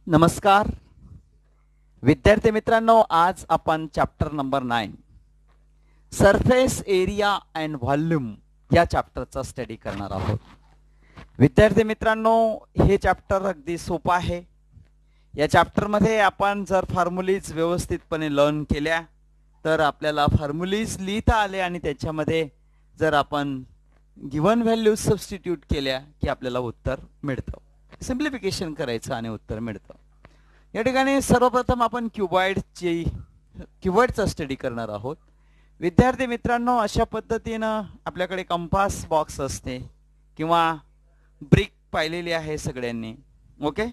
नमस्कार विद्यार्थी मित्रांनो, आज आपण chapter number 9 surface area and volume या चॅप्टरचा स्टडी करणार आहोत. विद्यार्थी मित्रांनो, हे चॅप्टर अगदी सोपं आहे. या चॅप्टर मध्ये आपण जर फॉर्म्युलीज व्यवस्थितपणे लर्न केल्या तर आपल्याला फॉर्म्युलीज लिहिता आले आणि त्याच्यामध्ये जर आपण गिवन व्हॅल्यूज सबस्टिट्यूट केल्या की आपल्याला उत्तर मिळतं. सिंप्लिफिकेशन करायचं आणि उत्तर मिळतं. या ठिकाणी सर्वप्रथम आपण क्युबॉइडचा स्टडी करणार आहोत. विद्यार्थी मित्रांनो, अशा पद्धतीनं आपल्याकडे कंपास बॉक्स असते किंवा ब्रिक पाहिलेली आहे सगळ्यांनी. ओके,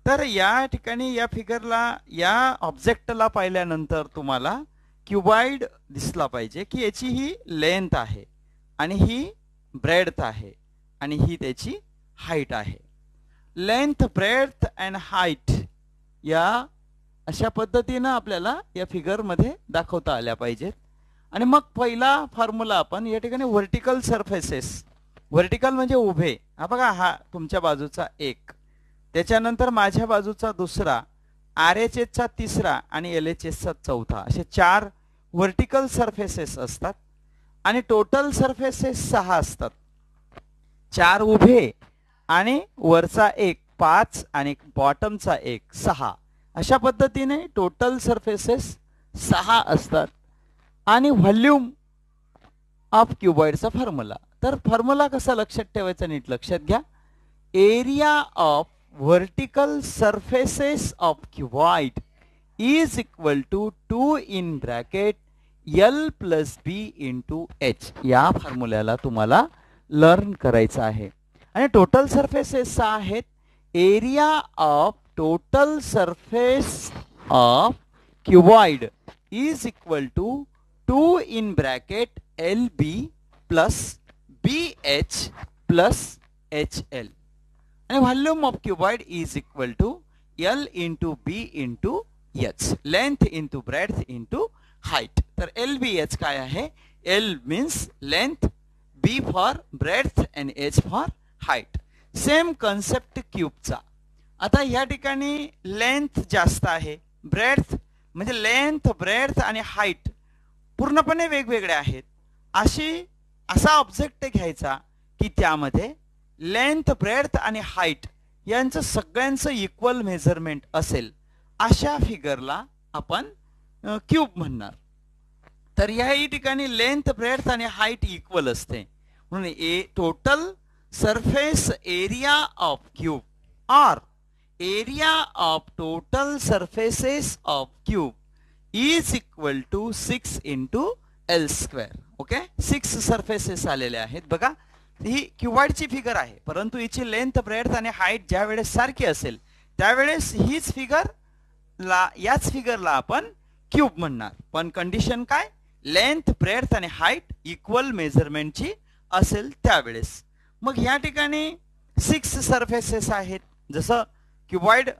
तर या ठिकाणी या फिगरला, या ऑब्जेक्टला पाहिल्यानंतर तुम्हाला क्युबॉइड दिसला पाहिजे की याची ही लेंथ आहे आणि ही ब्रेड्थ आहे आणि ही त्याची हाईट आहे. लेंथ, ब्रेड्थ अँड हाईट या अशा पद्धतीनं आपल्याला या फिगर मध्ये दाखवता आल्या पाहिजेत. आणि मग पहिला फॉर्म्युला आपण या ठिकाणी व्हर्टिकल सरफेसेस, व्हर्टिकल म्हणजे उभे, हा बघा, हा तुमच्या बाजूचा एक, त्याच्यानंतर माझ्या बाजूचा दुसरा, RHS चा तिसरा आणि LHS चा चौथा, असे 4 व्हर्टिकल सरफेसेस असतात. आणि टोटल सरफेसेस 6 असतात. 4 उभे आणि वरचा एक 5 आणि बॉटमचा एक 6, अशा पद्धतीने टोटल सरफेसेस 6 असतात. आणि व्हॉल्यूम ऑफ क्युबॉइडचा फॉर्म्युला, तर फॉर्म्युला कसा लक्षात ठेवायचा नीट लक्षात घ्या. Area of vertical surfaces of cuboid is equal to 2 in bracket L plus B into H. या फॉर्म्युल्याला तुम्हाला लर्न करायचं आहे. आणि टोटल सरफेसेस आहेत. Area of total surface of cuboid is equal to 2 in bracket LB plus BH plus HL. आणि volume of cuboid is equal to L into B into H, length into breadth into height. तर LBH काय आहे? L means length, B for breadth and H for height. Same concept क्यूबचा. आता या ठिकाणी length जास्त आहे, ब्रेड्थ म्हणजे लेंथ, ब्रेड्थ आणि हाईट पूर्णपणे वेगवेगळे आहेत. असा ऑब्जेक्ट घ्यायचा की त्यामध्ये लेंथ, ब्रेड्थ आणि हाईट यांचं सगळ्यांचं इक्वल मेजरमेंट असेल, अशा फिगरला आपण क्यूब म्हणणार. तर याही ठिकाणी लेंथ, ब्रेड्थ आणि हाईट इक्वल असते, म्हणून total surface area of cube or area of total surfaces of cube is equal to 6 into L square. Okay, 6 surfaces आलेले आहेत. बघा, ही क्युबॉइडची फिगर आहे, परंतु हिची लेंथ, ब्रेड्थ आणि हाईट ज्या वेळेस सारखी असेल त्यावेळेस हीच फिगरला, याच फिगरला आपण क्यूब म्हणणार. पण कंडिशन काय? लेंथ, ब्रेड्थ आणि हाईट इक्वल मेजरमेंटची असेल त्यावेळेस. मग या ठिकाणी 6 सरफेसेस आहेत. जसं क्युबॉइड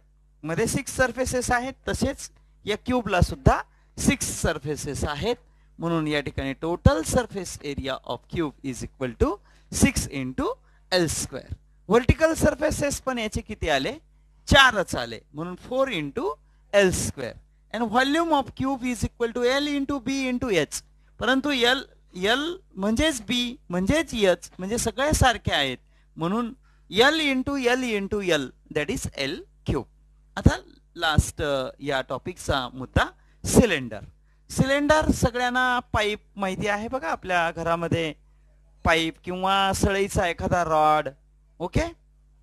मध्ये 6 सरफेसेस आहेत, तसेच या क्यूबला सुद्धा 6 सरफेसेस आहेत. म्हणून या ठिकाणी total surface area of cube is equal to 6 into L square. Vertical surfaces पण याचे किती आले? 4च आले, म्हणून 4 into L square. And volume of cube is equal to L into B into H. परंतु L म्हणजेच B म्हणजेच H म्हणजे सगळे सारखे आहेत, म्हणून L into L that is L cube. आता लास्ट या टॉपिकचा मुद्दा सिलेंडर. सिलेंडर सगळ्यांना पाईप माहिती आहे. बघा, आपल्या घरामध्ये पाईप किंवा सळईचा एखादा रॉड. ओके,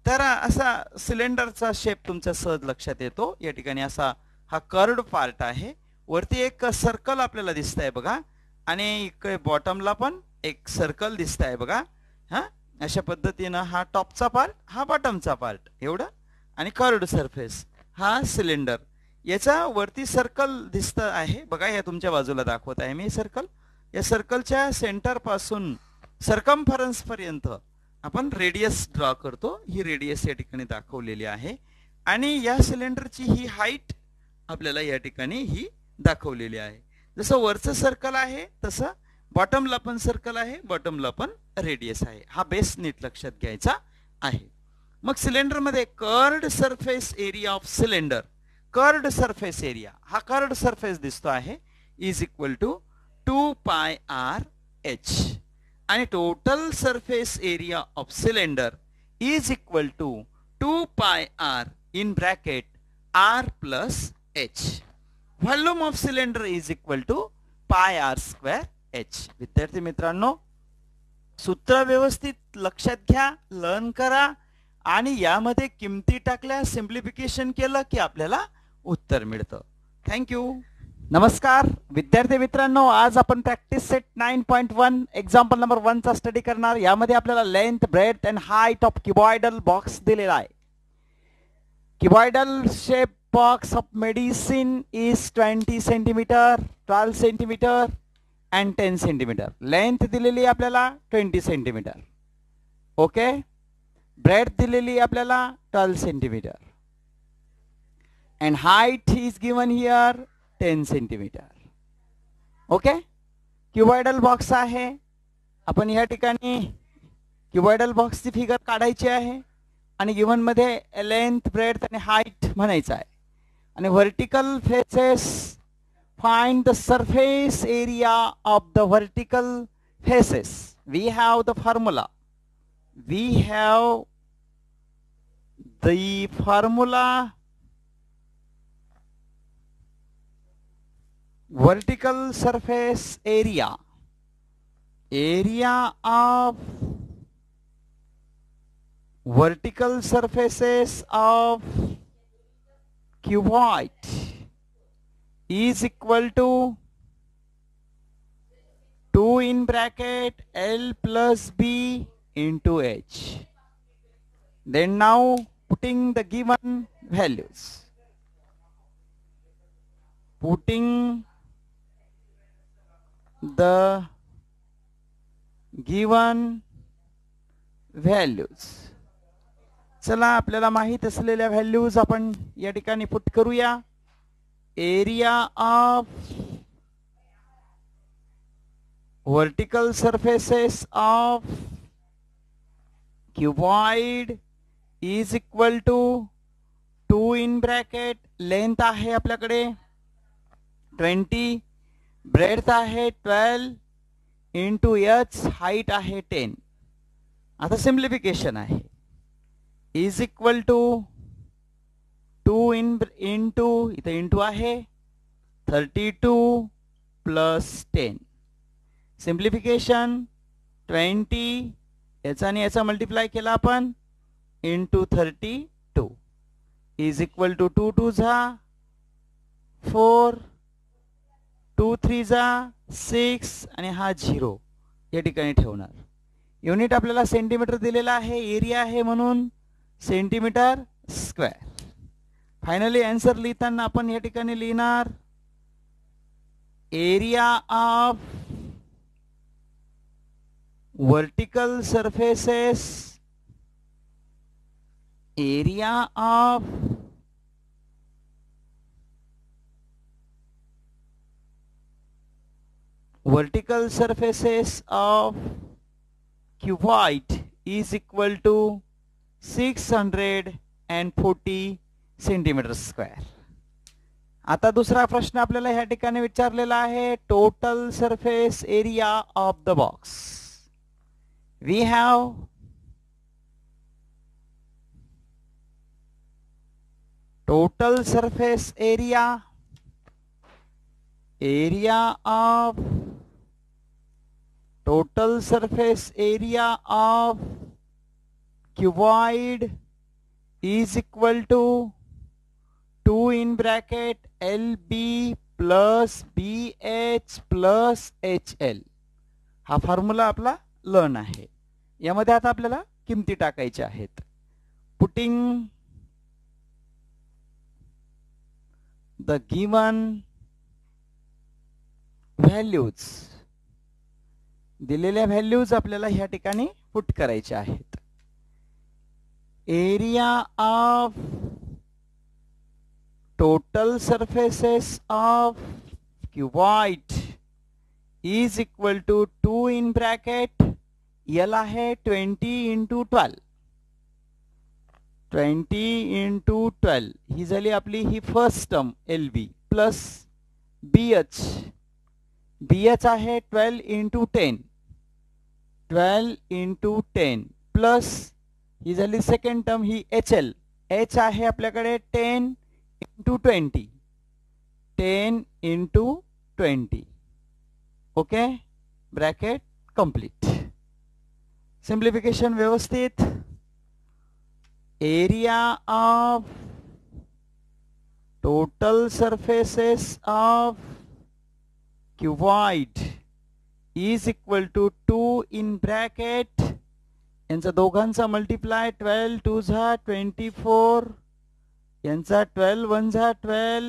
तर असा सिलेंडरचा शेप तुमच्या सहज लक्षात येतो. या ठिकाणी असा हा कर्व्ड पार्ट आहे, वरती एक सर्कल आपल्याला दिसत आहे बघा, आणि इकडे बॉटमला पण एक सर्कल दिसत आहे बघा. हा, अशा पद्धतीनं हा टॉपचा पार्ट, हा बॉटमचा पार्ट एवढं, आणि कर्व्ड सरफेस हा सिलेंडर. याचा वरती सर्कल दिसत आहे बघा, या तुमच्या बाजूला दाखवत आहे मी सर्कल. या सर्कलच्या सेंटर पासून सर्कम्फरन्स पर्यंत आपण रेडियस ड्रॉ करतो. ही रेडियस या ठिकाणी दाखवलेली आहे. आणि या सिलेंडरची ही हाईट आपल्याला या ठिकाणी ही दाखवलेली आहे. जसं वरचं सर्कल आहे तसं बॉटमला पण सर्कल आहे, बॉटमला पण रेडियस आहे. हा बेस नीट लक्षात घ्यायचा आहे. मग सिलेंडर मध्ये curved surface area of cylinder, curved surface area, हा कर्ड सरफेस दिसतो आहे, is equal to 2 pi R H, आणि total surface area of cylinder is equal to 2 pi R in bracket R plus H. Volume of cylinder is equal to pi R square H. विद्यार्थी मित्रांनो, सूत्र व्यवस्थित लक्षात घ्या, learn करा, आणि यामध्ये किमती टाकल्या, सिम्प्लिफिकेशन केलं की आपल्याला उत्तर मिळतं. थँक्यू. नमस्कार विद्यार्थी मित्रांनो, आज आपण प्रॅक्टिस सेट 9.1 एक्झाम्पल नंबर 1 चा स्टडी करणार. यामध्ये आपल्याला length, breadth and height of cuboidal box दिलेला आहे. Cuboidal shape box of medicine is 20 centimetre, 12 centimetre and 10 centimetre. Length दिलेली आपल्याला 20 सेंटीमीटर. ओके. ब्रेथ दिलेली आपल्याला 12 centimetre and height is given here 10 centimetre. Okay. Cuboidal box आहे. आपण या ठिकाणी क्युबॉइडल बॉक्सची फिगर काढायची आहे आणि गिवन मध्ये लेंथ, ब्रेथ आणि हाईट म्हणायचं आहे. आणि vertical faces, find the surface area of the vertical faces. We have the formula. We have the formula. Vertical surface area, area of vertical surfaces of cuboid is equal to 2 in bracket L plus B into H. Then now putting the given values, putting the given values. चला आपल्याला माहित असलेल्या values आपण या ठिकाणी put करूया. Area of vertical surfaces of cuboid is equal to 2 in bracket, length आहे आपल्याकडे 20, ब्रेथ आहे 12 इंटू एच, हाईट आहे 10. आता सिम्प्लिफिकेशन आहे. इज इक्वल टू 2 इंटू, इथे इंटू आहे 32 प्लस 10. सिम्प्लिफिकेशन 20 याचा आणि याचा मल्टिप्लाय केला आपण इंटू 32 इज इक्वल टू 2 2 जा 4, 2 3 जा 6 आणि हा 0 या ठिकाणी ठेवणार. युनिट आपल्याला सेंटीमीटर दिलेला आहे, एरिया आहे म्हणून सेंटीमीटर स्क्वेअर. फायनली आन्सर लिहिताना आपण या ठिकाणी लिहिणार area of vertical surfaces, area of vertical surfaces of cuboid is equal to 640 centimeter square. आता दुसरा प्रश्न आपल्याला ह्या ठिकाणी विचारलेला आहे. Total surface area of the box. We have total surface area, area of total surface area of cuboid is equal to 2 in bracket LB plus BH plus HL. हा formula आपला लर्न आहे. यामध्ये आता आपल्याला किमती टाकायच्या आहेत. पुटिंग द गिवन व्हॅल्यूज, दिलेल्या व्हॅल्यूज आपल्याला ह्या ठिकाणी पुट करायच्या आहेत. Area of total surfaces of cuboid is equal to 2 in bracket L आहे 20 into 12 20 इंटू 12 ही झाली आपली ही first term L B plus B H आहे 12 इंटू 10 इंटू 10 प्लस ही झाली सेकंड टर्म ही एच एल एच आहे आपल्याकडे 10 into 20 10 into 20 okay bracket complete. Simplification व्यवस्थित. Area of total surfaces of cuboid is equal to 2 in bracket यांचा दोघांचा multiply 12 2 झा 24 यांचा 12 1 झा 12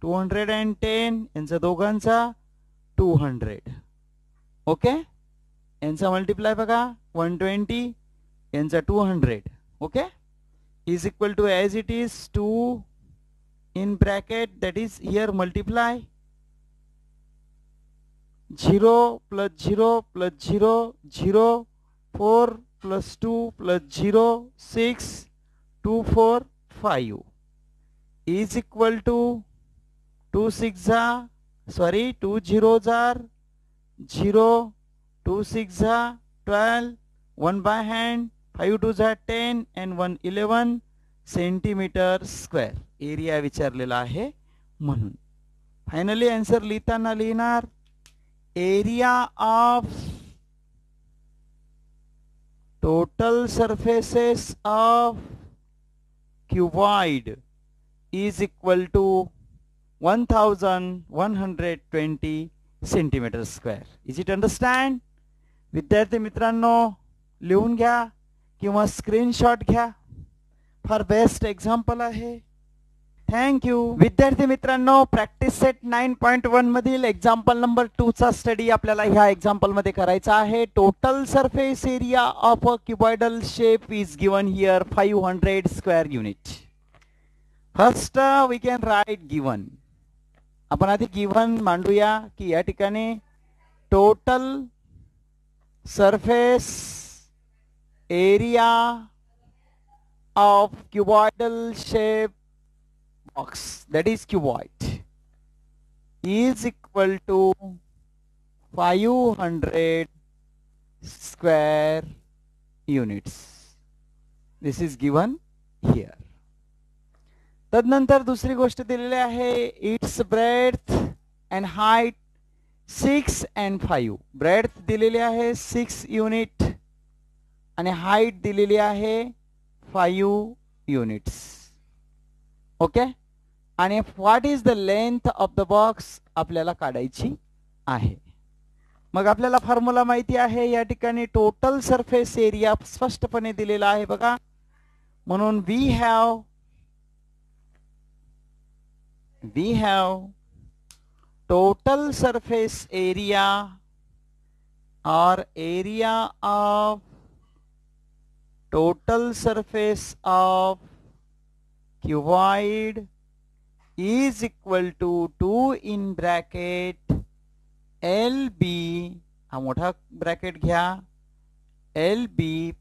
210 यांचा दोघांचा 200 ओके यांचा मल्टिप्लाय बघा 120 यांचा 200 okay is equal to as it is 2 in bracket that is here multiply 0 plus 0 plus 0 0 4 plus 2 plus 0 6 2 4 5 is equal to 2 6 sorry 2 zeros are 0 2 6 12 1 by hand 5 2 10 and 1 11 centimetre square area विचारलेला आहे म्हणून. Finally answer लिहिताना लिहिणार area of total surfaces of cuboid is equal to 1120 centimetre square. Is it understand? विद्यार्थी मित्रांनो लिहून घ्या किंवा स्क्रीनशॉट घ्या. फार बेस्ट एक्झाम्पल आहे. थँक्यू. विद्यार्थी मित्रांनो प्रॅक्टिस सेट 9.1 मधील एक्झाम्पल नंबर 2 चा स्टडी आपल्याला ह्या एक्झाम्पल मध्ये करायचा आहे. Total surface area of a cuboidal shape is given here 500 square unit. First we can write given. आपण आधी गिवन मांडूया की या ठिकाणी total surface area of cuboidal shape box that is cuboid is equal to 500 square units. This is given here. तदनंतर दुसरी गोष्ट दिलेली आहे its breadth and height 6 and 5. breadth दिलेली आहे 6 युनिट आणि हाईट दिलेली आहे 5 units. ओके आणि what is the length of the box आपल्याला काढायची आहे. मग आपल्याला फॉर्म्युला माहिती आहे. या ठिकाणी टोटल सरफेस एरिया स्पष्टपणे दिलेला आहे बघा. म्हणून we have total surface area और area of total surface of cuboid is equal to 2 in bracket LB हा मोठा ब्रॅकेट घ्या LB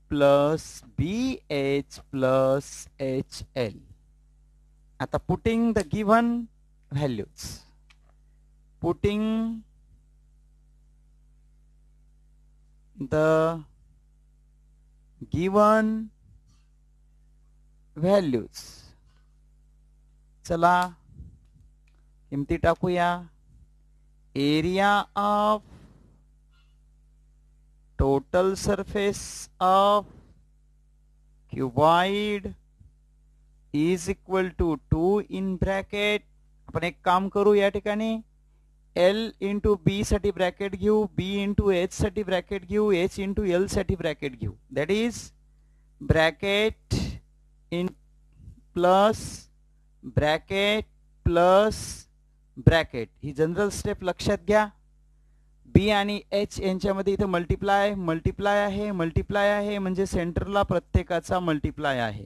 plus BH plus HL. आता putting the given values, putting the given values. चला किमती टाकूया. Area of total surface of cuboid is equal to 2 in bracket. आपण एक काम करू या ठिकाणी L इंटू बी साठी ब्रॅकेट घेऊ, B इंटू H साठी ब्रॅकेट घेऊ, H इंटू L साठी ब्रॅकेट घेऊ. That is bracket in plus bracket he general step लक्षात घ्या. B आणि H यांच्यामध्ये इथे मल्टिप्लाय आहे म्हणजे सेंटरला प्रत्येकाचा मल्टिप्लाय आहे.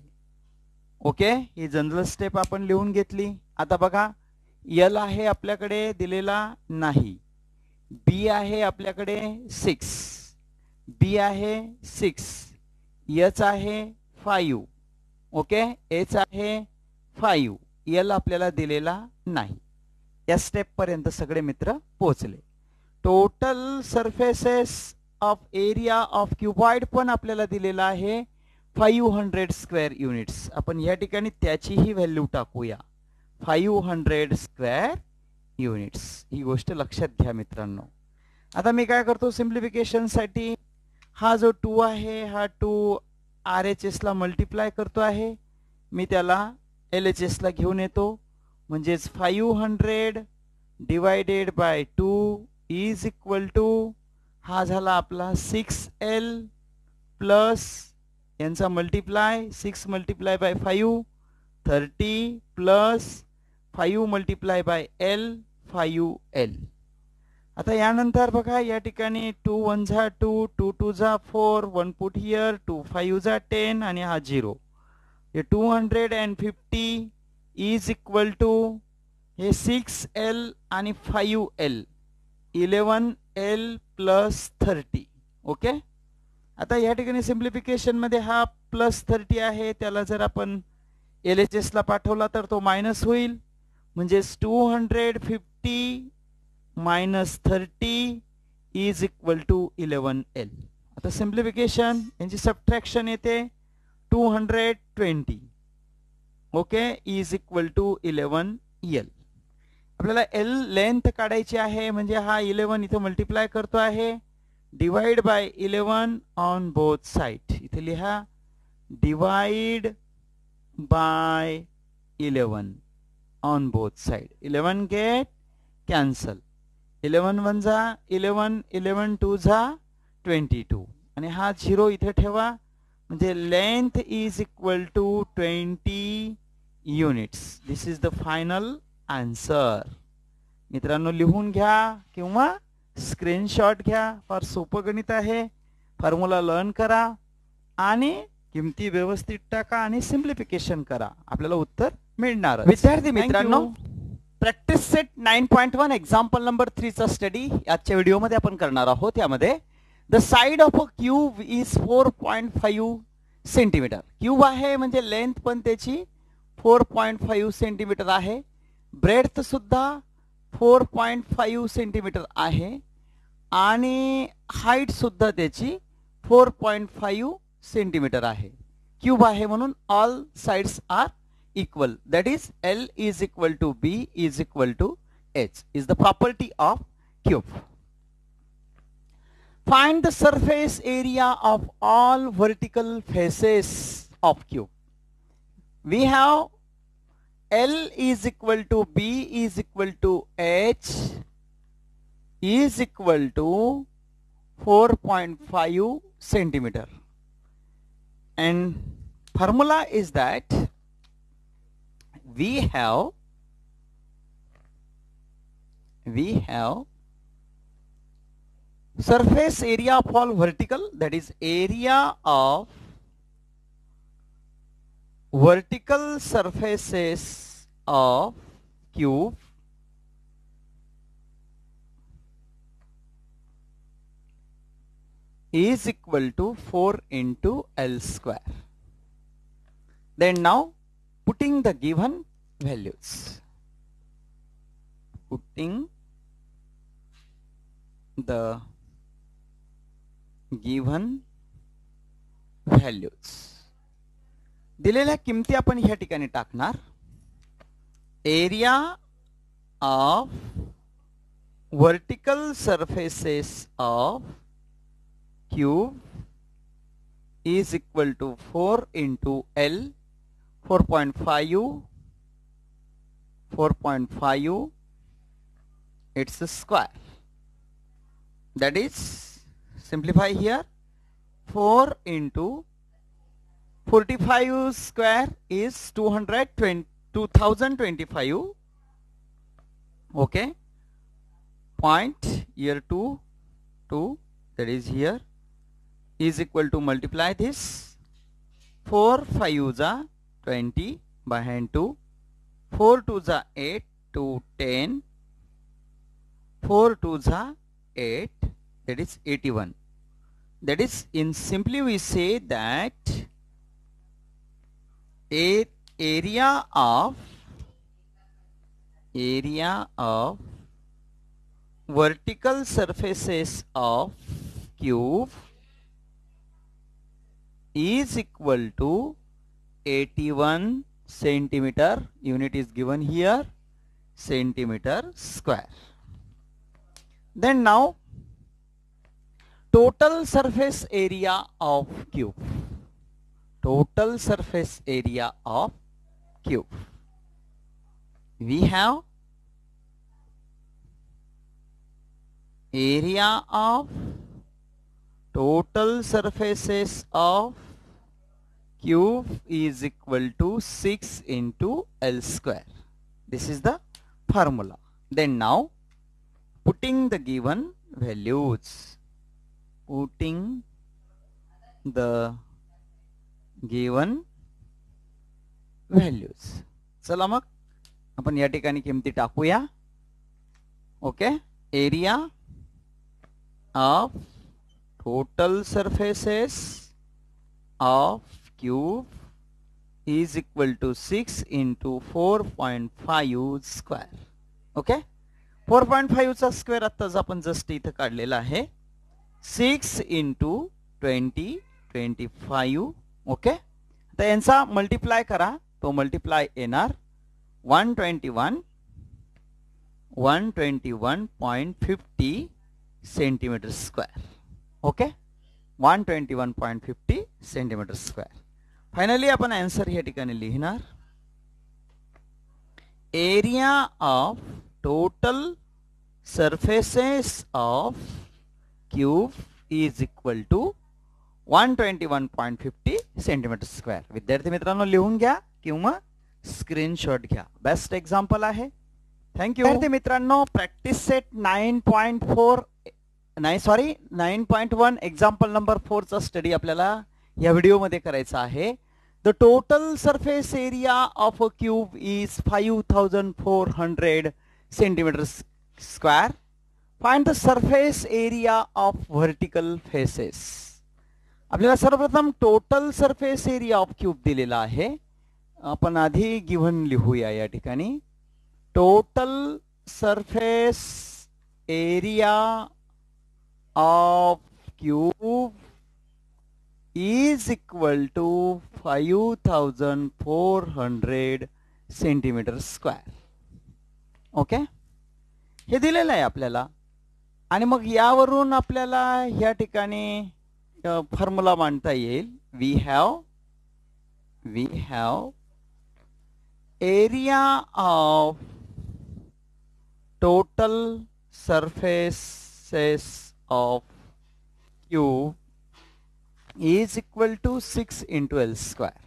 ओके ही जनरल स्टेप आपण लिहून घेतली. आता बघा L आहे आपल्याकडे दिलेला नाही, B आहे आपल्याकडे 6, B आहे 6, H आहे 5 ओके, एच आहे 5, एल आपल्याला दिलेला नाही. या स्टेप पर्यंत सगळे मित्र पोहोचले. Total surfaces of area of cuboid पण आपल्याला दिलेला आहे 500 स्क्वेअर युनिट्स. आपण या ठिकाणी त्याचीही व्हॅल्यू टाकूया, 500 स्क्वेअर युनिट्स. ही गोष्ट लक्षात घ्या मित्रांनो. आता मी काय करतो, सिम्प्लिफिकेशन साठी हा जो 2 आहे हा 2 RHS ला मल्टिप्लाय करतो आहे, मी त्याला LHS ला घेऊन येतो. म्हणजेच 500 divided by 2 is equal to, हा झाला आपला 6L प्लस यांचा multiply, 6 multiply by 5 30 plus 5 multiply by L 5L. आता यानंतर बघा या ठिकाणी 2 1 जा 2, 2 2 जा 4, 1 पुट हियर, 2 5 जा 10 आणि हा 0. हे 250 इज इक्वल टू हे 6L आणि 5L 11L प्लस 30. ओके, आता या ठिकाणी सिम्प्लिफिकेशन मध्ये हा प्लस 30 आहे, त्याला जर आपण LHS ला पाठवला तर तो मायनस होईल. म्हणजेच 250 minus 30 is equal to 11L. आता सिम्प्लिफिकेशन यांची सबट्रॅक्शन येते 220. Okay, is equal to 11L. आपल्याला L लेंथ काढायची आहे, म्हणजे हा 11 इथे मल्टिप्लाय करतो आहे, divide by 11 on both side. इथे लिहा divide by 11 on both side. 11 get cancel, 11 1 जा 11, 11 2 जा 22 आणि हा 0 इथे ठेवा. म्हणजे length is equal to 20 units. This is the final answer. मित्रांनो लिहून घ्या किंवा स्क्रीनशॉट घ्या. फार सोपं गणित आहे. फॉर्म्युला लर्न करा आणि किमती व्यवस्थित टाका आणि सिम्प्लिफिकेशन करा, आपल्याला उत्तर मिळणार. विद्यार्थी मित्रांनो, प्रॅक्टिस सेट 9.1 एक्झाम्पल नंबर 3 चा स्टडी आजच्या व्हिडिओमध्ये आपण करणार आहोत. यामध्ये the side of a cube is 4.5 centimetre. Cube आहे म्हणजे लेंथ पण त्याची 4.5 सेंटीमीटर आहे, ब्रेड्थ सुद्धा 4.5 सेंटीमीटर आहे आणि हाईट सुद्धा त्याची 4.5 सेंटीमीटर आहे. क्यूब आहे म्हणून all sides are equal, that is L is equal to B is equal to H is the property of cube. Find the surface area of all vertical faces of cube. We have L is equal to B is equal to H is equal to 4.5 centimeter, and formula is that we have surface area of all vertical, that is area of vertical surfaces of cube is equal to 4 into L square. Then now putting the given values, putting the given values, दिलेल्या किमती आपण ह्या ठिकाणी टाकणार. Area of vertical surfaces of cube is equal to 4 into L, 4.5 it's a square, that is simplify here 4 into 45 square is 2025. Okay, point here 2 that is here is equal to multiply this 4 5 जा 20 by hand 2, 4 2 जा 8 to 10, 4 2 जा 8, that is 81. That is, in simply we say that area of vertical surfaces of cube is equal to 81 centimeter. Unit is given here, centimeter square. Then now total surface area of cube. Total surface area of cube. We have area of total surfaces of cube is equal to 6 into L square. This is the formula. Then now putting the given values. Putting the given values. चला मग आपण या ठिकाणी किमती टाकूया. Okay. Area of total surfaces of cube is equal to 6 into 4.5 square. Okay. 4.5 चा square आत्ताच आपण जस्ट इथं काढलेला आहे. 6 into 20 25. ओके. आता यांचा मल्टिप्लाय करा. तो मल्टिप्लाय येणार 121.50 centimetre square. Okay. 121.50 centimetre square. Finally आपण आन्सर या ठिकाणी लिहिणार. Area of total surfaces of cube is equal to 121.50 centimetre square. विद्यार्थी मित्रांनो लिहून घ्या किंवा स्क्रीनशॉट घ्या. बेस्ट एक्झाम्पल आहे. थँक्यू. विद्यार्थी मित्रांनो प्रॅक्टिस सेट 9.1 एक्झाम्पल नंबर 4 चा स्टडी आपल्याला या व्हिडिओमध्ये करायचा आहे. The total surface area of a cube is 5400 centimetre square. Find the surface area of vertical faces. आपल्याला सर्वप्रथम total surface area of cube दिलेला आहे. आपण आधी गिव्हन लिहूया या ठिकाणी. Total surface area of cube is equal to 5400 centimetre square. Okay. हे दिलेलं आहे आपल्याला. आणि मग यावरून आपल्याला या ठिकाणी फॉर्म्युला मांडता येईल. We have area of total surfaces of cube is equal to 6 into L square.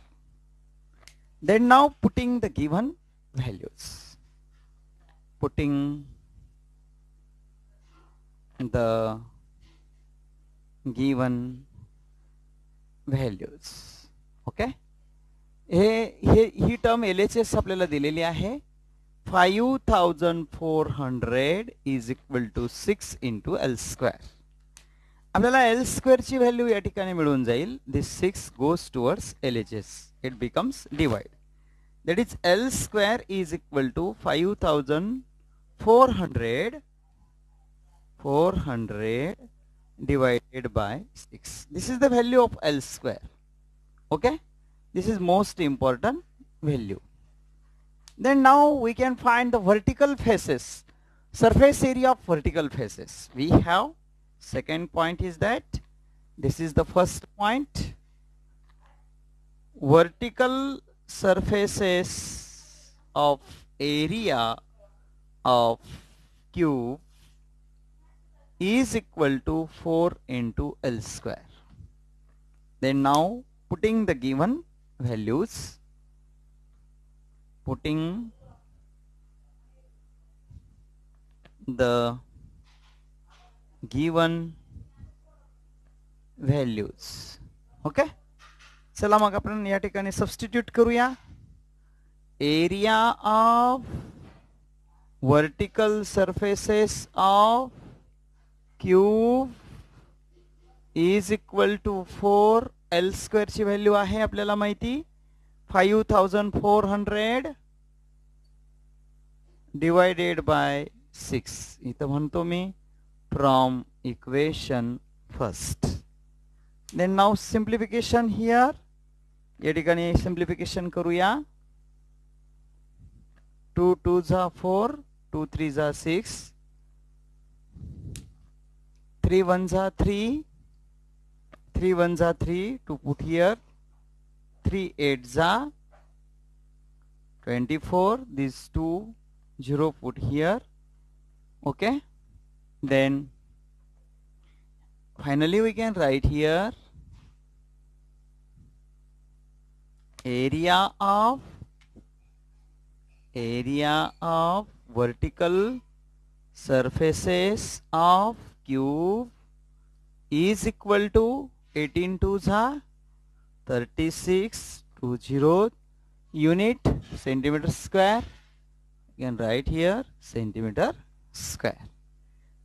Then now putting the given values. Putting the given values. Okay. He term LHS आपल्याला दिलेली आहे. 5400 is equal to 6 into L square. आपल्याला L square ची value या ठिकाणी मिळून जाईल. दिस 6 goes towards LHS. It becomes divide. That is L square is equal to 5400 divided by 6. This is the value of L square. Okay. This is most important value. Then now we can find the vertical faces. Surface area of vertical faces. We have second point is that this is the first point. Vertical surfaces of area of cube is equal to 4 into L square. Then now putting the given values. Putting the given values. Okay. चला मग आपण या ठिकाणी substitute करूया. Area of vertical surfaces of cube is equal to 4. L square ची value आहे आपल्याला माहिती 5400 divided by 6. इथं म्हणतो मी from equation first. Then now simplification here. या ठिकाणी simplification करूया. 2 2s are 4, 2 3s are 6, 3 1s are 3, 3 1s are 3 to put here, 3 8s are 24, these 2 0 put here. Okay, then finally we can write here area of vertical surfaces of cube is equal to 18 2s are 36 20 unit centimeter square. You can write here centimeter square.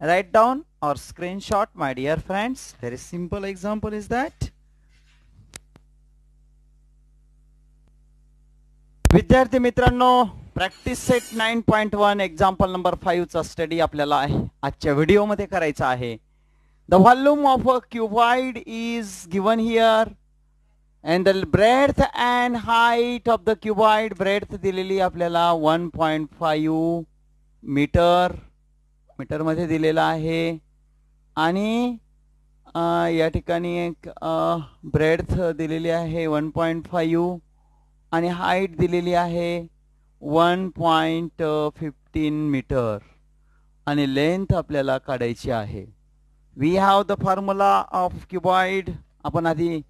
Write down or screenshot, my dear friends. Very simple example is that. विद्यार्थी मित्रांनो, practice set 9.1 example number 5 चा study आपल्याला आजच्या video मध्ये करायचा आहे. The volume of a cuboid is given here and the breadth and height of the cuboid, breadth दिलेली आपल्याला 1.5 मीटर मध्ये दिलेला आहे आणि या ठिकाणी एक breadth दिलेली आहे 1.5 आणि हाईट दिलेली आहे 1.15 मीटर आणि लेंथ आपल्याला काढायची आहे. We have the formula of cuboid. आपण आधी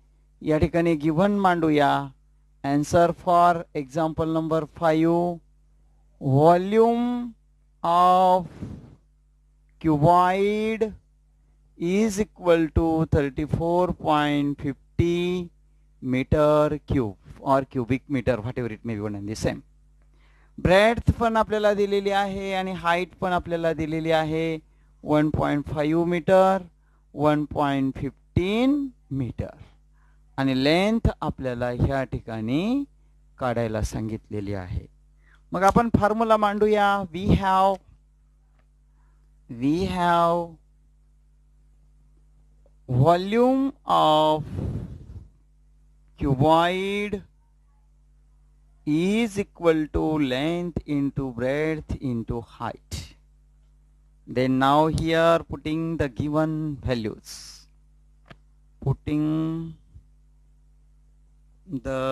या ठिकाणी गिवन मांडूया. Answer for example number 5, volume of cuboid is equal to 34.50 metre cube और cubic metre, whatever it may be one and the same. Breadth पण आपल्याला दिलेली आहे आणि हाईट पण आपल्याला दिलेली आहे 1.5 मीटर, 1.15 मीटर आणि लेंथ आपल्याला ह्या ठिकाणी काढायला सांगितलेली आहे. मग आपण फॉर्म्युला मांडूया. We have volume of cuboid is equal to length into breadth into height. Then now here putting the given values. Putting the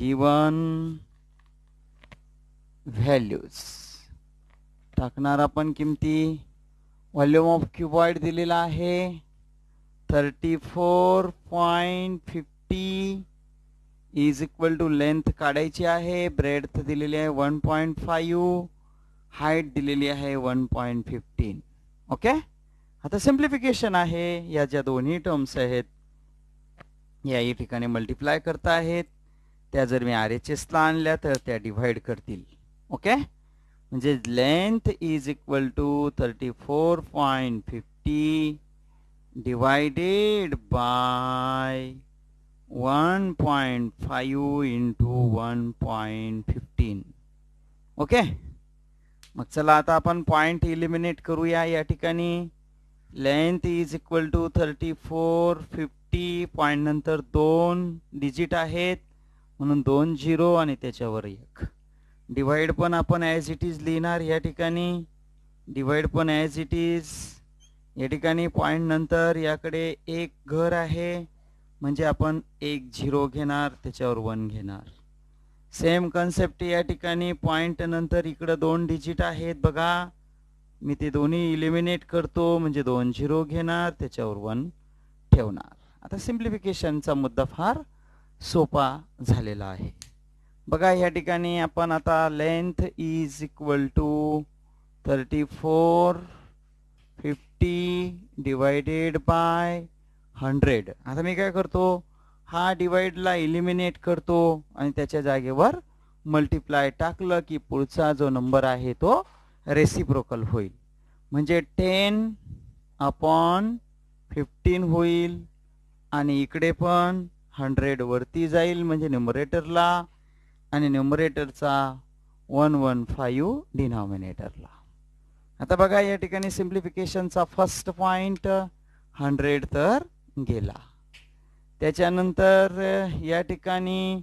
given values. टाकणार आपण किमती. व्हॉल्यूम ऑफ क्यूबॉइड दिलेला आहे 34.50 इज इक्वल टू लेंथ काढायची आहे. Breadth दिलेली आहे 1.5, height दिलेली आहे 1.15. ओके, आता सिम्प्लिफिकेशन आहे. या ज्या दोन्ही टर्म्स आहेत या ठिकाणी मल्टिप्लाय करता आहेत, त्या जर मी RHS ला आणल्या तर त्या डिवाइड करतील. ओके, म्हणजे length is equal to 34.50 divided by 1.5 into 1.15. Okay, मग चला आता आपण पॉइंट इलिमिनेट करूया. या ठिकाणी length is equal to 3450, point नंतर 2 डिजिट आहेत म्हणून 2 0 आणि त्याच्यावर 1. डिवाइड पण आपण ॲज इट इज लिहिणार. या ठिकाणी डिवाइड पण ॲज इट इज. या ठिकाणी पॉइंट नंतर याकडे एक घर आहे म्हणजे आपण 1 0 घेणार, त्याच्यावर 1 घेणार. सेम कन्सेप्ट या ठिकाणी पॉइंट नंतर इकडे 2 डिजिट आहेत बघा, मी ते दोन्ही इलिमिनेट करतो म्हणजे 2 0 घेणार, त्याच्यावर 1 ठेवणार. आता सिम्प्लिफिकेशनचा मुद्दा फार सोपा झालेला आहे. बघा या ठिकाणी आपण आता length is equal to 3450 divided by 100. आता मी काय करतो, हा डिवाइडला इलिमिनेट करतो आणि त्याच्या जागेवर मल्टिप्लाय टाकलं की पुढचा जो नंबर आहे तो रेसिप्रोकल होईल. म्हणजे 10/15 होईल आणि इकडे पण 100 वरती जाईल म्हणजे न्यूमरेटरला आणि न्यूमरेटरचा 115 डिनॉमिनेटरला. आता बघा या ठिकाणी सिम्प्लिफिकेशनचा फर्स्ट पॉइंट 100 तर गेला. त्याच्यानंतर या ठिकाणी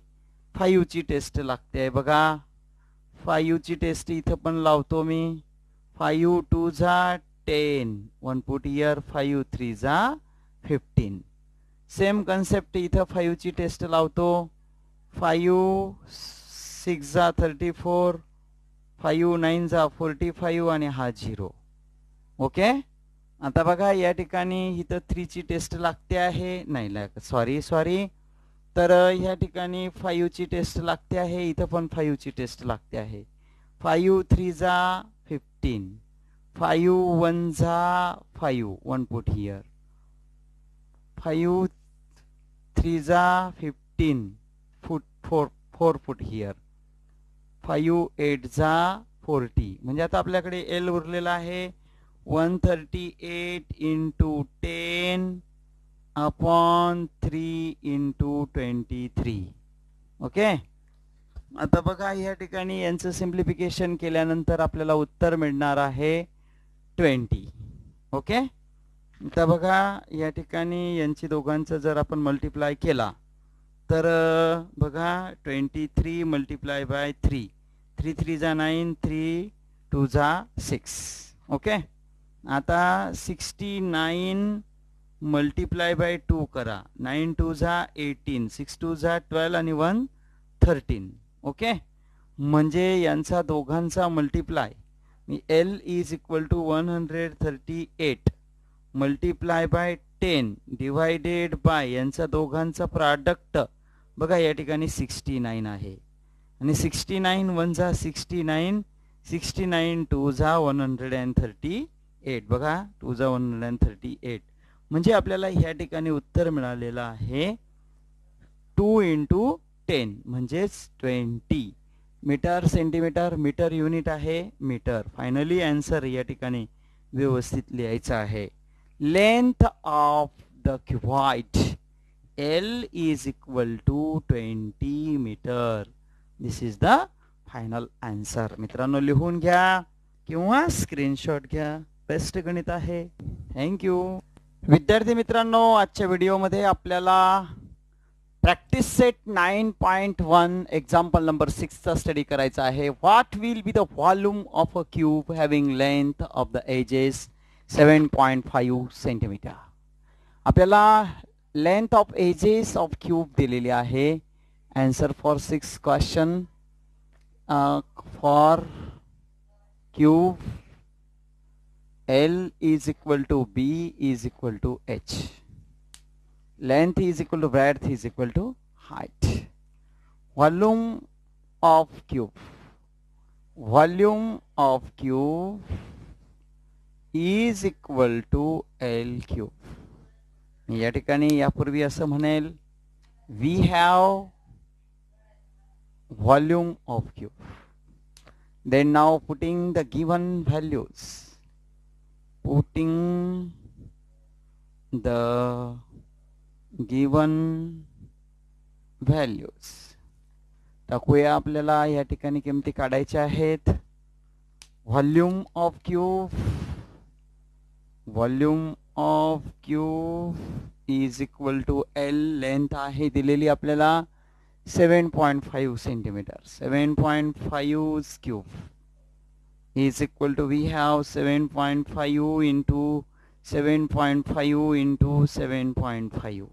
5 ची टेस्ट लागते आहे बघा. 5 ची टेस्ट इथं पण लावतो मी. 5 2 जा 10 1 पुट हियर 5 3 जा 15. सेम कन्सेप्ट इथं 5 ची टेस्ट लावतो. 5 6 जा 34 5 9 जा 45 आणि हा 0. ओके. आता बघा या ठिकाणी इथं 3 ची टेस्ट लागते आहे. नाही सॉरी तर या ठिकाणी 5 ची टेस्ट लागते आहे. इथं पण 5 ची टेस्ट लागते आहे. 5 3 जा 15 5 1 जा 5 1 पुट हियर 5 3 जा 15 4 पुट हियर 5 8 जा 40. म्हणजे आता आपल्याकडे एल उरलेला आहे 138 इंटू 10 अपॉन 3 इंटू 23. ओके. आता बघा या ठिकाणी यांचं सिम्प्लिफिकेशन केल्यानंतर आपल्याला उत्तर मिळणार आहे 20. ओके. आता बघा या ठिकाणी यांची दोघांचं जर आपण मल्टिप्लाय केला तर बघा 23 मल्टिप्लाय बाय 3 3 3 जा 9 3 2 जा 6. ओके. आता 69 मल्टिप्लाय बाय 2 करा. 9 2 जा 18 6 2 जा 12 आणि 1 13. ओके. म्हणजे यांचा दोघांचा मल्टिप्लाय मी L is equal to 138 multiply by 10 divided by यांचा दोघांचा प्रोडक्ट बघा या ठिकाणी 69 आहे. आणि 69 1 जा 69 69 2 जा 138 बघा 2 जा 138. म्हणजे आपल्याला ह्या ठिकाणी उत्तर मिळालेलं आहे 2 इंटू 10 म्हणजेच 20. मीटर सेंटीमीटर मीटर युनिट आहे मीटर. फायनली आन्सर या ठिकाणी व्यवस्थित लिहायचं आहे. Length of the cuboid L is equal to 20 metre. This is the final answer. मित्रांनो लिहून घ्या किंवा स्क्रीनशॉट घ्या. बेस्ट गणित आहे. थँक्यू. विद्यार्थी मित्रांनो आजच्या व्हिडिओमध्ये आपल्याला प्रॅक्टिस सेट 9.1 एक्झाम्पल नंबर 6 चा स्टडी करायचा आहे. What will be the volume of a cube having length of the edges 7.5 centimetre. आपल्याला length of edges of cube दिलेली आहे. Answer for 6 question for cube L is equal to B is equal to H. Length is equal to breadth is equal to height. Volume of cube. Volume of cube is equal to L cube. या ठिकाणी यापूर्वी असं म्हणेल we have volume of cube. Then now putting the given values. Putting the given values. टाकूया. आपल्याला या ठिकाणी किमती काढायच्या आहेत. Volume of cube. Volume of cube is equal to L. Length आहे दिलेली आपल्याला 7.5 centimetre. 7.5 cube is equal to we have 7.5 into 7.5 into 7.5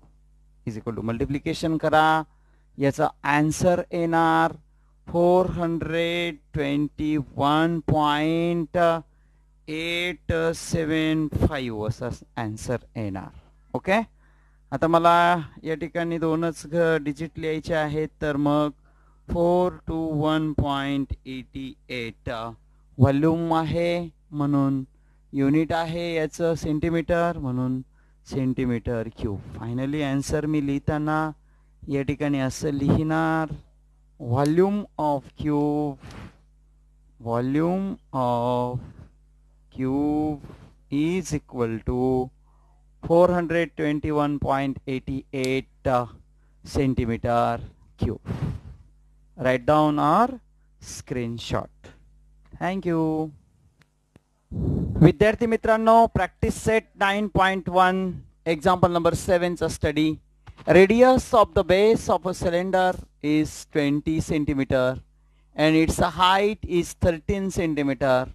is equal to multiplication करा. याचा आन्सर येणार 421.875 असा आन्सर येणार. ओके. आता मला या ठिकाणी दोनच डिजिट लिहायचे आहेत तर मग 421.88 व्हॉल्यूम आहे म्हणून युनिट आहे याचं सेंटीमीटर म्हणून सेंटीमीटर क्यूब. फायनली आन्सर मी लिहिताना या ठिकाणी असं लिहिणार volume of cube. Volume of cube is equal to 421.88 centimeter cube. Write down or screenshot. Thank you. विद्यार्थी मित्रांनो, प्रॅक्टिस सेट 9.1 एक्झाम्पल नंबर 7 चा study. Radius of the base of a cylinder is 20 centimeter and its height is 13 centimeter.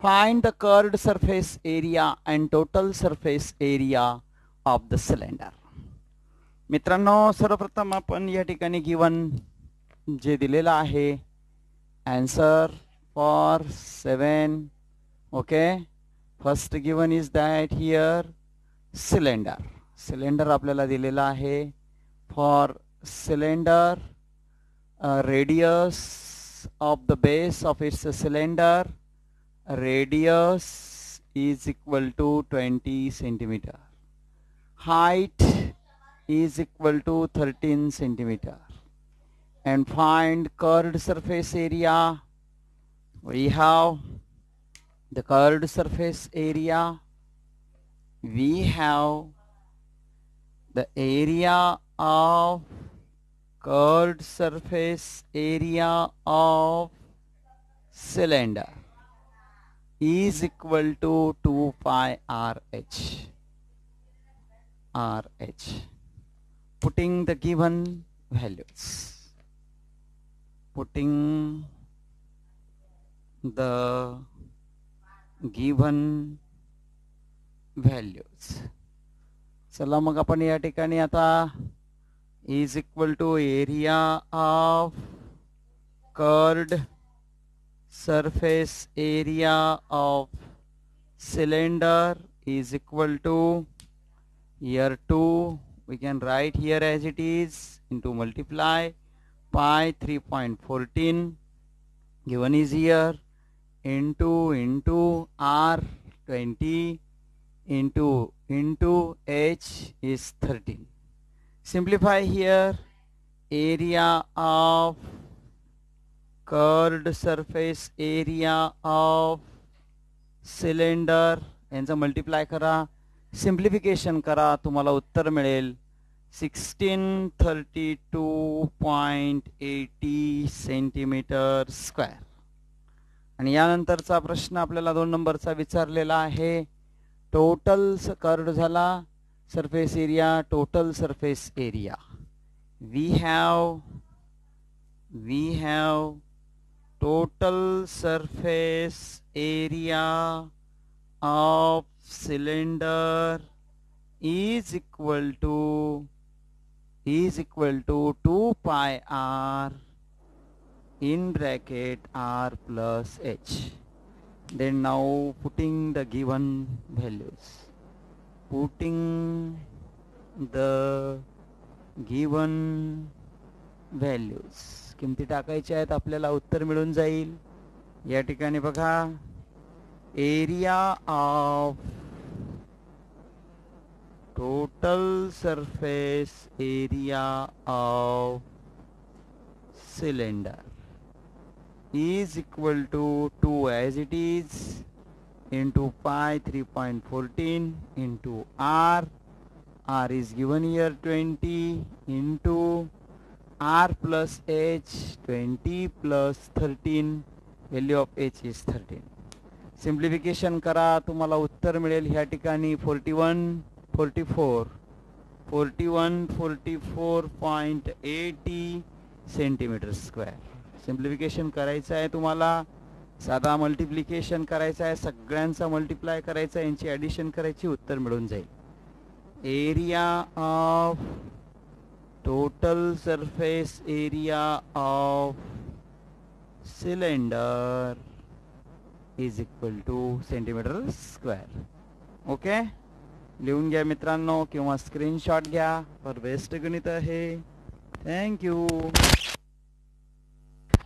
Find the curved surface area and total surface area of the cylinder. मित्रांनो, सर्वप्रथम आपण या ठिकाणी given जे दिलेला आहे answer for 7. Okay, first given is that here cylinder आपल्याला दिलेला आहे. For cylinder, radius of the base of its cylinder, radius is equal to 20 centimeter. Height is equal to 13 centimeter. And find curved surface area. We have the curved surface area. We have the area of curved surface area of cylinder is equal to 2 pi RH. Putting the given values. Putting the given values. चला मग आपण या ठिकाणी आता is equal to area of curved surface area of cylinder is equal to here 2 we can write here as it is into multiply pi 3.14 given is here into R 20 into H is 13. Simplify here. Area of curved surface area of cylinder यांचा multiply करा, simplification करा, तुम्हाला उत्तर मिळेल 1632.80 centimetre square. आणि यानंतरचा प्रश्न आपल्याला 2 नंबरचा विचारलेला आहे. टोटल कर्व्ड झाला surface area, total surface area. We have total surface area of cylinder is equal to 2 pi r in bracket r plus h. Then now putting the given values. Putting the given values. किमती टाकायच्या आहेत, आपल्याला उत्तर मिळून जाईल. या ठिकाणी बघा, area of total surface area of cylinder is equal to 2 as it is into pi 3.14 into r. R is given here 20 into r plus h, 20 plus 13, value of h is 13. Simplification करा, तुम्हाला उत्तर मिळेल ह्या ठिकाणी 4144.80 centimetre square. Simplification करायचं आहे तुम्हाला, साधा मल्टिप्लिकेशन करायचं आहे, सगळ्यांचा मल्टिप्लाय करायचा आहे, यांची ॲडिशन करायची, उत्तर मिळून जाईल. Area of total surface area of cylinder is equal two centimetre square. Okay, लिहून घ्या मित्रांनो किंवा स्क्रीनशॉट घ्या. फॉर बेस्ट गणित आहे. थँक्यू.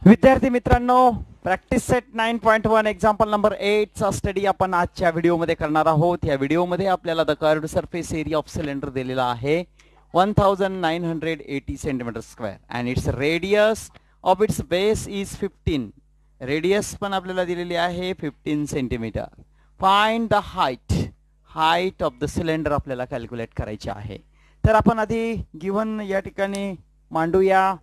विद्यार्थी मित्रांनो, प्रॅक्टिस सेट 9.1 एक्झाम्पल नंबर 8 चा स्टडी आपण आजच्या व्हिडिओमध्ये करणार आहोत. या व्हिडिओमध्ये आपल्याला the curved surface area of cylinder दिलेला आहे 1980 centimetre square and its radius of its base is 15. Radius पण आपल्याला दिलेली आहे 15 centimetre. Find the height of the cylinder आपल्याला कॅल्क्युलेट करायची आहे. तर आपण आधी गिव्हन या ठिकाणी मांडूया.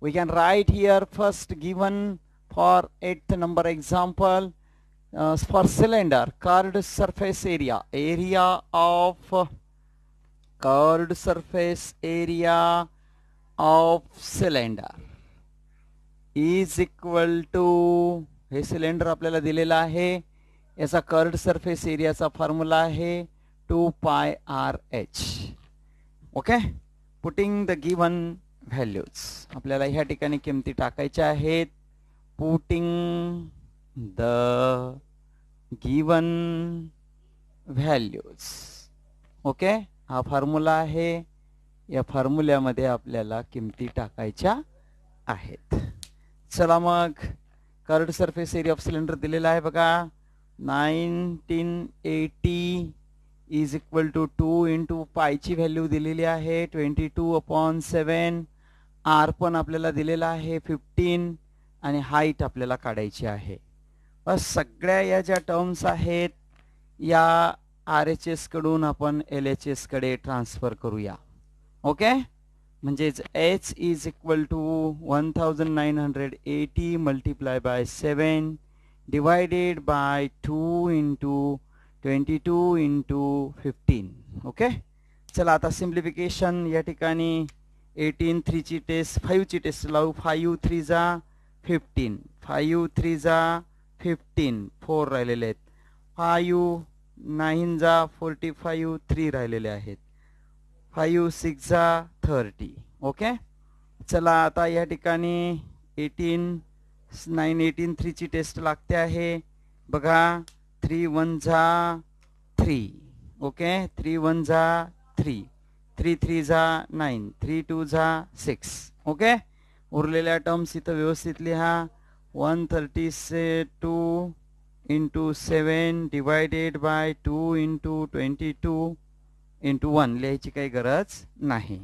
We can write here first given for 8th number example. For cylinder, curved surface area of cylinder is equal to, हे सिलेंडर आपल्याला दिलेलं आहे, याचा कर्व्ड सरफेस एरियाचा फॉर्म्युला आहे 2πRh. Okay, putting the given values, आपल्याला ह्या ठिकाणी किमती टाकायच्या आहेत. Putting the given values. Okay, हा फॉर्म्युला आहे, या फॉर्म्युल्यामध्ये आपल्याला किमती टाकायच्या आहेत. चला मग, curved surface area of cylinder दिलेला आहे बघा, 1980 इज इक्वल टू 2 इंटू पायची व्हॅल्यू दिलेली आहे 22/7. आर पण आपल्याला दिलेला आहे 15 आणि हाईट आपल्याला काढायची आहे. बस सगळ्या या ज्या टर्म्स आहेत या RHS कडून आपण LHS कडे ट्रान्सफर करूया. ओके, म्हणजेच H is equal to 1980 multiply by 7 divided by 2 into 22 into 15. Okay, चला आता सिम्प्लिफिकेशन या ठिकाणी 18 3 ची टेस्ट 5 ची टेस्ट लावू. 5 3 जा 15, 5 3 जा 15, 4 राहिलेले आहेत. 5 9 जा 45, 3 राहिलेले आहेत. 5 6 जा 30. ओके, चला आता या ठिकाणी 18 9 18 3 ची टेस्ट लागते आहे बघा. 3 1 जा 3. ओके, 3 1 जा 3, 3 3 जा 9, 3 2 जा 6. ओके, उरलेल्या टर्म्स इथं व्यवस्थित लिहा. 132 into 7 divided by 2 into 22 into 1 लिहायची काही गरज नाही.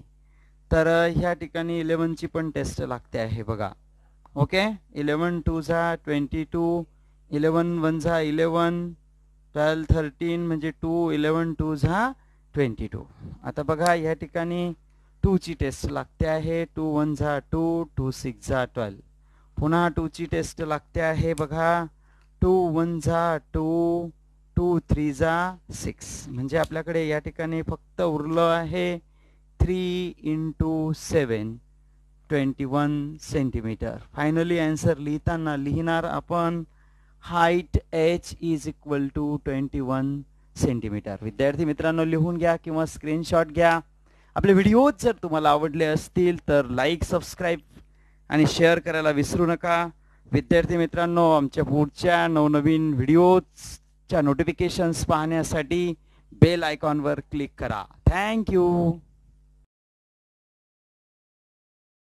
तर ह्या ठिकाणी 11 ची पण टेस्ट लागते आहे बघा. ओके, 11 2 जा 22, 11 1 जा 11, 12 13 म्हणजे 2, 11 2 जा 22. आता बघा या ठिकाणी 2 ची टेस्ट लागते आहे. 2 1 जा 2, 2 6 जा 12. पुन्हा 2 ची टेस्ट लागते आहे बघा. 2 1 जा 2, 2 3 जा 6. म्हणजे आपल्याकडे या ठिकाणी फक्त उरलं आहे 3 इंटू 7 21 सेंटीमीटर. फायनली आन्सर लिहिताना लिहिणार आपण height H is equal to 21 centimetre. विद्यार्थी मित्रांनो लिहून घ्या किंवा स्क्रीनशॉट घ्या. आपले व्हिडिओज जर तुम्हाला आवडले असतील तर लाईक सबस्क्राईब आणि शेअर करायला विसरू नका. विद्यार्थी मित्रांनो, आमच्या पुढच्या नवनवीन व्हिडिओजच्या नोटिफिकेशन्स पाहण्यासाठी बेल आयकॉनवर क्लिक करा. थँक्यू.